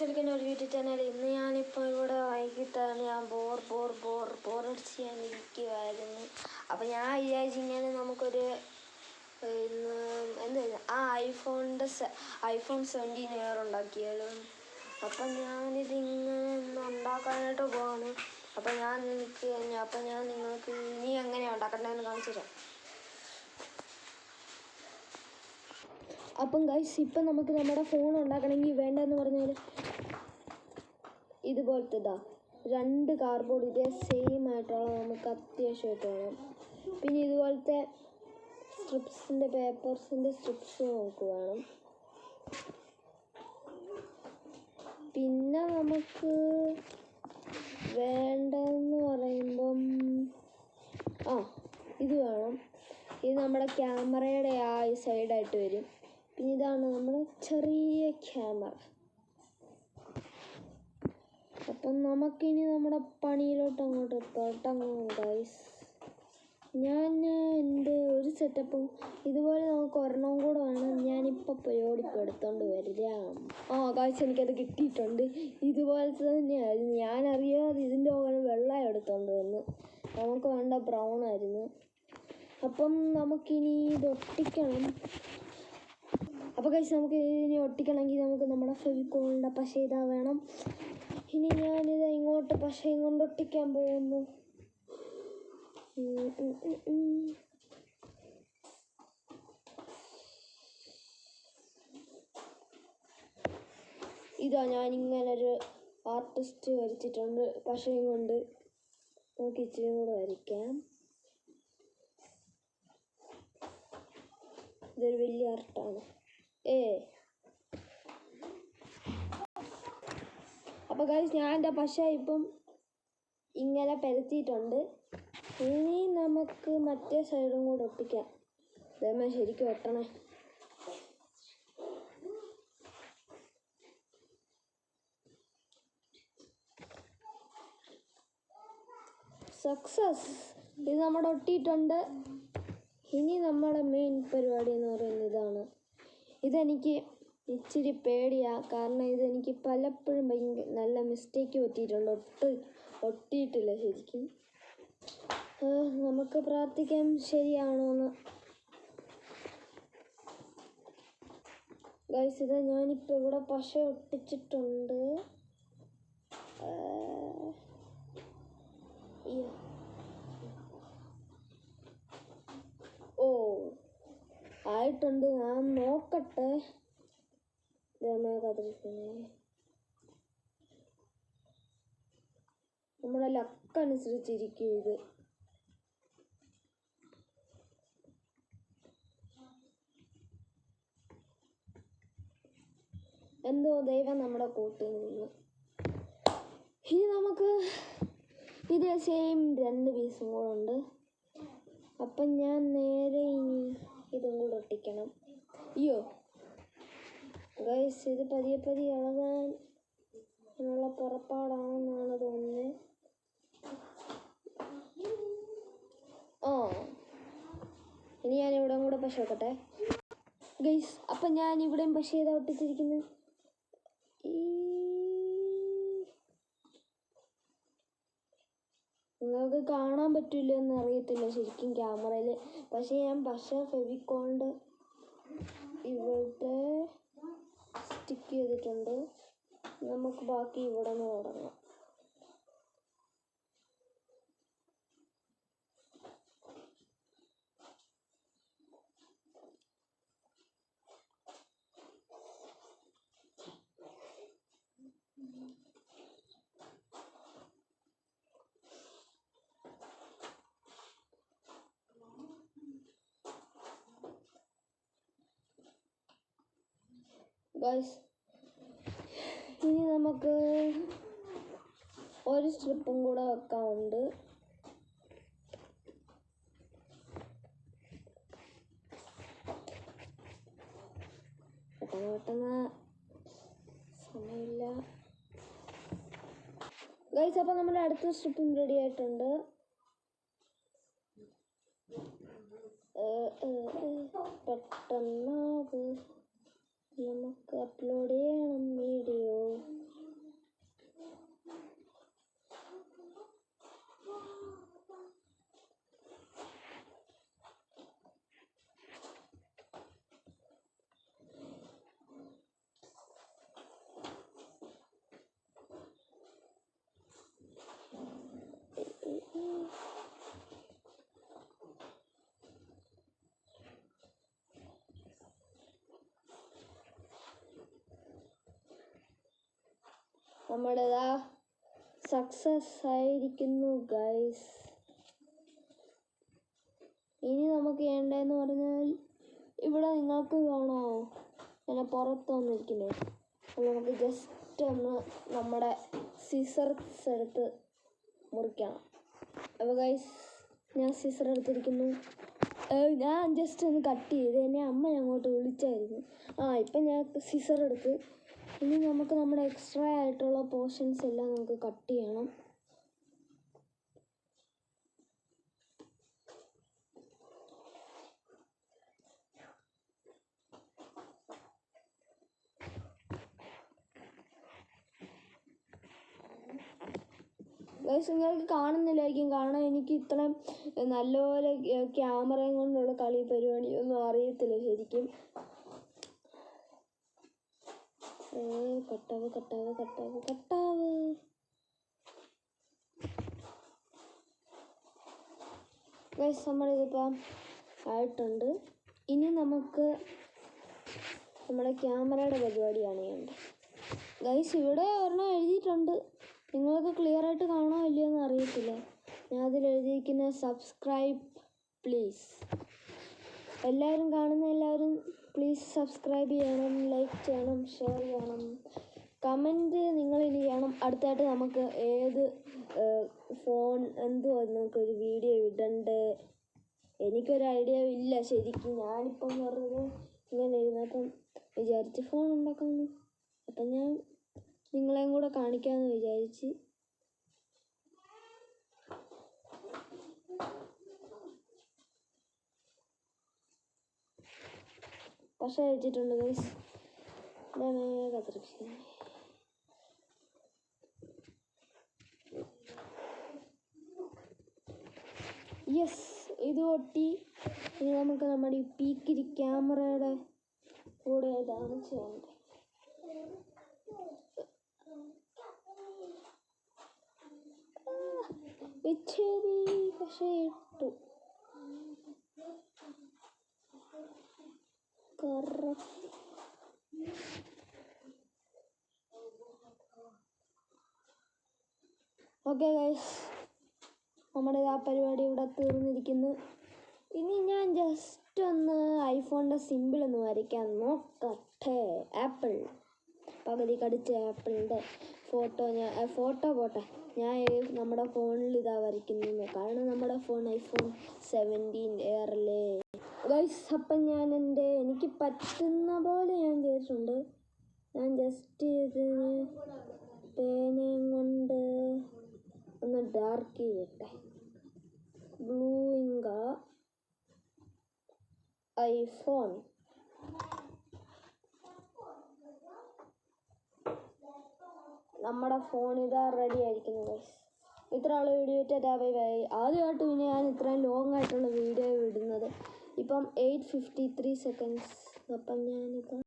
Guys ഒരു YouTube channel. ഇന്ന് ഞാനിപ്പോൾ ഇവിടെ വൈകിട്ടാണ് ഞാൻ ബോറടിച്ച് ഞാൻ ഇരിക്കുമായിരുന്നു. അപ്പോൾ ഞാൻ വിചാരിച്ചു ഇങ്ങനെ നമുക്കൊരു എന്താ ഐഫോൺ 17 എയർ ഉണ്ടാക്കിയാലും. അപ്പം ഞാനിത് ഇങ്ങനെ ഉണ്ടാക്കാനായിട്ട് പോവാണ്. അപ്പം ഞാൻ നിങ്ങൾക്ക് ഇനി എങ്ങനെയാണ് ഉണ്ടാക്കേണ്ടതെന്ന് കാണിച്ചു തരാം. അപ്പം ഗൈസ് ഇപ്പം നമുക്ക് നമ്മുടെ ഫോൺ ഉണ്ടാക്കണമെങ്കിൽ വേണ്ടതെന്ന് പറഞ്ഞാൽ ഇതുപോലത്തെ 2 കാർഡ്ബോർഡ് ഇതേ സെയിം ആയിട്ടുള്ള നമുക്ക് അത്യാവശ്യമായിട്ട് വേണം. പിന്നെ ഇതുപോലത്തെ പേപ്പേഴ്സിൻ്റെ സ്ട്രിപ്സ് നമുക്ക് വേണം. പിന്നെ നമുക്ക് വേണ്ടതെന്ന് പറയുമ്പം ഇത് വേണം. ഇത് നമ്മുടെ ക്യാമറയുടെ ഈ സൈഡായിട്ട് വരും. പിന്നെ ഇതാണ് നമ്മുടെ ചെറിയ ക്യാമറ. അപ്പം നമുക്കിനി നമ്മുടെ പണിയിലോട്ട് അങ്ങോട്ട് തുടങ്ങാം ഗൈസ്. ഞാൻ എൻ്റെ ഒരു സെറ്റപ്പും ഇതുപോലെ നമുക്ക് ഒരെണ്ണം കൂടെ വേണം. ഞാനിപ്പോൾ പരിപാടിപ്പോൾ എടുത്തോണ്ട് വരാം. ഗൈസ് എനിക്കത് കിട്ടിയിട്ടുണ്ട്. ഇതുപോലത്തെ തന്നെയായിരുന്നു. ഞാനറിയാതെ ഇതിൻ്റെ വെള്ളം എടുത്തോണ്ട് വന്ന്. നമുക്ക് വേണ്ട ബ്രൗൺ ആയിരുന്നു. അപ്പം നമുക്കിനി ഇത് ഒട്ടിക്കണം. അപ്പോൾ ഗൈസ് നമുക്ക് ഇതിനെ ഒട്ടിക്കണമെങ്കിൽ നമുക്ക് നമ്മുടെ ഫെവിക്കോളിൻ്റെ പശ വേണം. ഇനി ഞാനിത് ഇങ്ങോട്ട് പശയും കൊണ്ട് ഒട്ടിക്കാൻ പോകുന്നു. ഞാനിങ്ങനൊരു ആർട്ടിസ്റ്റ് വരച്ചിട്ടുണ്ട് പശയും കൊണ്ട്. നമുക്ക് ഇച്ചിരി കൂടെ വരയ്ക്കാം. ഇതൊരു വലിയ ആർട്ടാണ്. അപ്പോൾ ഗൈസ് ഞാൻ എൻ്റെ പശ ഇപ്പം ഇങ്ങനെ പരത്തിയിട്ടുണ്ട്. ഇനി നമുക്ക് മറ്റേ സൈഡും കൂടെ ഒട്ടിക്കാം. ഇതേമാ ശരിക്കും ഒട്ടണേ. സക്സസ്. ഇത് നമ്മുടെ ഒട്ടിയിട്ടുണ്ട്. ഇനി നമ്മുടെ മെയിൻ പരിപാടി എന്ന് പറയുന്നത് ഇതാണ്. ഇതെനിക്ക് ഇച്ചിരി പേടിയാണ്. കാരണം ഇതെനിക്ക് പലപ്പോഴും നല്ല മിസ്റ്റേക്ക് പറ്റിയിട്ടുണ്ട്. ഒട്ടിയിട്ടില്ല ശരിക്കും. നമുക്ക് പ്രാർത്ഥിക്കാം ശരിയാണോന്ന്. ഗൈസ് ഞാനിപ്പോൾ ഇവിടെ പശ ഒട്ടിച്ചിട്ടുണ്ട്. ആയിട്ടുണ്ട്. ഞാൻ നോക്കട്ടെ. നമ്മുടെ ലക്കനുസരിച്ചിരിക്കും ഇത്. എന്തോ ദൈവം നമ്മുടെ കൂട്ടിൽ നിന്ന്. ഇനി നമുക്ക് ഇതേ സെയിം 2 പീസും കൂടെ ഉണ്ട്. അപ്പം ഞാൻ നേരെ ഇനി ഇതും കൂടെ ഒട്ടിക്കണം. ഗൈസ് ഇത് പതിയെ ഇളകാൻ ഉള്ള പുറപ്പാടാണെന്നാണ് തോന്നുന്നത്. ഇനി ഞാൻ ഇവിടെ കൂടെ പശ വെക്കട്ടെ ഗൈസ്. അപ്പം ഞാൻ ഇവിടെയും പശ ചെയ്താൽ ഒട്ടിച്ചിരിക്കുന്നത്. നിങ്ങൾക്ക് കാണാൻ പറ്റില്ല എന്ന് അറിയത്തില്ല ശരിക്കും ക്യാമറയിൽ. പക്ഷേ ഞാൻ പശ ഫെവിക്കോളിൻ്റെ ഇവിടെ സ്റ്റിക്ക് ചെയ്തിട്ടുണ്ട്. നമുക്ക് ബാക്കി ഇവിടെ നിന്ന് തുടങ്ങാം. ഗൈസ് ഇനി നമുക്ക് ഒരു സ്ട്രിപ്പും കൂടെ വെക്കാനുണ്ട്. പെട്ടെന്ന് സമയമില്ല ഗൈസ്. അപ്പോൾ നമ്മുടെ അടുത്ത സ്ട്രിപ്പും റെഡി ആയിട്ടുണ്ട്. പെട്ടെന്ന് നമുക്ക് അപ്ലോഡ് ചെയ്യണം വീഡിയോ. നമ്മുടേതാ സക്സസ് ആയിരിക്കുന്നു ഗൈസ്. ഇനി നമുക്ക് ചെയ്യേണ്ടതെന്ന് പറഞ്ഞാൽ ഇവിടെ നിങ്ങൾക്ക് കാണാമോ ഞാൻ പുറത്ത് വന്നിരിക്കുന്നത്. അപ്പോൾ നമുക്ക് ജസ്റ്റ് ഒന്ന് നമ്മുടെ സിസർസ് എടുത്ത് മുറിക്കണം. അപ്പോൾ ഗൈസ് ഞാൻ സിസർ എടുത്തിരിക്കുന്നു. ഞാൻ ജസ്റ്റ് ഒന്ന് കട്ട് ചെയ്ത് എന്നെ അമ്മ അങ്ങോട്ട് വിളിച്ചായിരുന്നു. ഇപ്പം ഞാൻ സിസർ എടുത്ത് ഇനി നമുക്ക് നമ്മുടെ എക്സ്ട്രാ ആയിട്ടുള്ള പോർഷൻസ് എല്ലാം നമുക്ക് കട്ട് ചെയ്യണം. ഗൈസ് നിങ്ങൾക്ക് കാണുന്നില്ലായിരിക്കും, കാരണം എനിക്ക് ഇത്രയും നല്ലപോലെ ക്യാമറയും കൊണ്ടുള്ള കളി പരിപാടിയൊന്നും അറിയത്തില്ല ശരിക്കും. കട്ടാവ് കട്ടാവ് കട്ടാവ് കട്ടാവ്. ഗൈസ് നമ്മളിതിപ്പം ആയിട്ടുണ്ട്. ഇനി നമുക്ക് നമ്മുടെ ക്യാമറയുടെ പരിപാടിയാണ് ചെയ്യേണ്ടത്. ഗൈസ് ഇവിടെ ഒരെണ്ണം എഴുതിയിട്ടുണ്ട്, നിങ്ങൾക്ക് ക്ലിയർ ആയിട്ട് കാണാമോ ഇല്ലയോ എന്ന് അറിയത്തില്ല. ഞാൻ അതിൽ എഴുതിയിരിക്കുന്ന സബ്സ്ക്രൈബ് പ്ലീസ്. എല്ലാവരും കാണുന്ന എല്ലാവരും പ്ലീസ് സബ്സ്ക്രൈബ് ചെയ്യണം, ലൈക്ക് ചെയ്യണം, ഷെയർ ചെയ്യണം, കമൻറ്റ് നിങ്ങളിനി ചെയ്യണം. അടുത്തായിട്ട് നമുക്ക് ഏത് ഫോൺ എന്തുവാ നമുക്കൊരു വീഡിയോ ഇടണ്ടേ, എനിക്കൊരു ഐഡിയ ഇല്ല ശരിക്കും. ഞാനിപ്പം വെറുതെ ഇങ്ങനെ ഇരുന്നപ്പം വിചാരിച്ച് ഫോൺ ഉണ്ടാക്കാമെന്ന്. അപ്പം ഞാൻ നിങ്ങളെയും കൂടെ കാണിക്കാമെന്ന് വിചാരിച്ച്. പക്ഷേ വെച്ചിട്ടുണ്ട് ഗൈസ്. യെസ്, ഇത് ഒട്ടി. ഇനി നമുക്ക് നമ്മുടെ ഈ പീക്കിരി ക്യാമറയുടെ കൂടെ ഇതാണ് ചെയ്യേണ്ടത്. ഇച്ചിരി പക്ഷേ ഇട്ടു ഓക്കെ ഗൈസ്, നമ്മുടെ ആ പരിപാടി ഇവിടെ തീർന്നിരിക്കുന്നു. ഇനി ഞാൻ ജസ്റ്റ് ഒന്ന് ഐഫോണിൻ്റെ സിമ്പിൾ ഒന്ന് വരയ്ക്കാൻ നോക്കട്ടെ. ആപ്പിൾ പകുതി കടിച്ച ആപ്പിളിൻ്റെ ഫോട്ടോ പോട്ടെ, ഞാൻ നമ്മുടെ ഫോണിൽ ഇതാ വരയ്ക്കുന്നു. കാരണം നമ്മുടെ ഫോൺ ഐഫോൺ 17 എയറല്ലേ ഗൈസ്. അപ്പം ഞാൻ എനിക്ക് പറ്റുന്ന പോലെ ഞാൻ ചെയ്തിട്ടുണ്ട്. ഞാൻ ജസ്റ്റ് ഇതിന് പേനയും കൊണ്ട് ഒന്ന് ഡാർക്ക് ചെയ്യട്ടെ. ബ്ലൂ ഇങ്ക ഐഫോൺ. നമ്മുടെ ഫോൺ ഇതാ റെഡി ആയിരിക്കുന്നു ഗൈസ്. ഇത്ര ഉള്ള വീഡിയോ ബൈ. ആദ്യമായിട്ട് പിന്നെ ഞാൻ ഇത്രയും ലോങ് ആയിട്ടുള്ള വീഡിയോ ഇടുന്നത്. ഇപ്പം 8:53 seconds. അപ്പം ഞാനിപ്പം